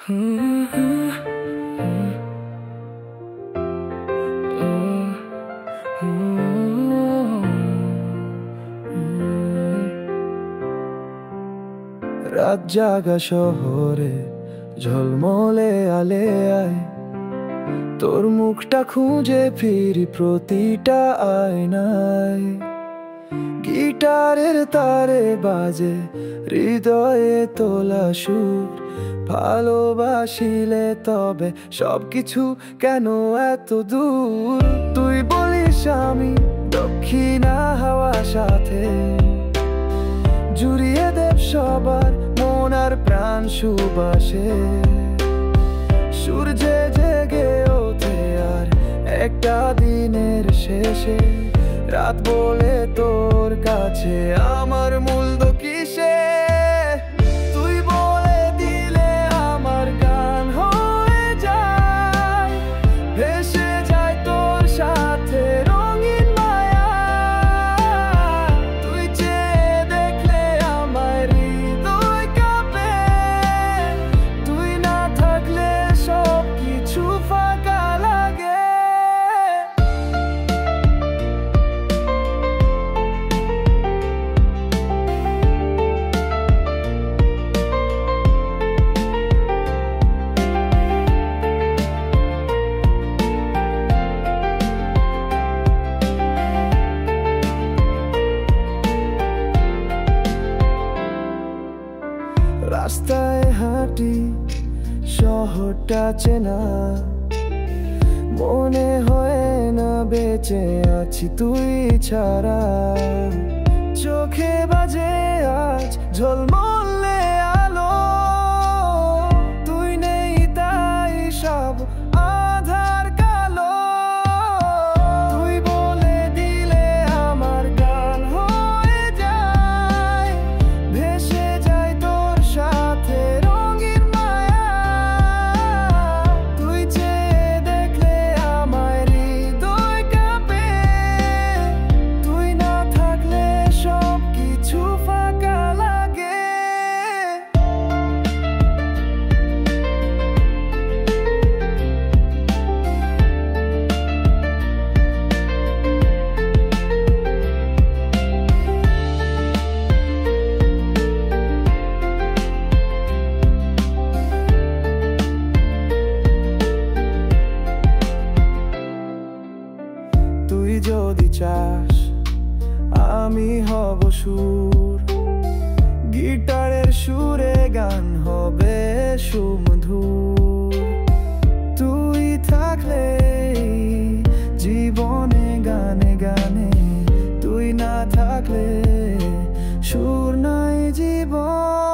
রাত জাগা শহরে ঝলমলে আলে আয়, তোর মুখটা খুঁজে ফিরি প্রতিটা আয়নায়। গিটারের তারে বাজে হৃদয়ে তোলা সুর, ভালোবাসিলে তবে সবকিছু কেন এত দূর। তুই বলিস আমি দক্ষিণা হাওয়ার সাথে, জুড়িয়ে দেব সবার মন আর প্রাণ সুবাসে। সূর্যে জেগে ওঠে আর একটা দিনের শেষে, রাত বলে তোর কাছে আমার মূল্য কিসে? তুই বলে দিলে আমার গান হয়ে যায়, ভেসে যায় তোর সাথে রঙিন মায়া। তুই চেয়ে দেখলে আমার হৃদয় কাঁপে, তুই না থাকলে সব কিছু ফাঁকা লাগে। রাস্তায় হাঁটি শহরটা চেনা, মনে হয় না বেঁচে আছি তুই ছাড়া। চোখে বাজে আজ ঝলমলে আলো, তুই নেই তাই সব আধার কালো। তুই বলে দিলে আমার গান হয়ে যায়, ভেসে যায় তোর সাথে রঙিন মায়া। তুই চেয়ে দেখলে আমার হৃদয় কাঁপে, তুই না থাকলে সব কিছু ফাঁকা লাগে। তুই যদি চাস আমি হব সুর, গিটারের সুরে গান হবে সুমধুর। তুই থাকলে জীবনে গানে গানে, তুই না থাকলে সুর নাই জীবন।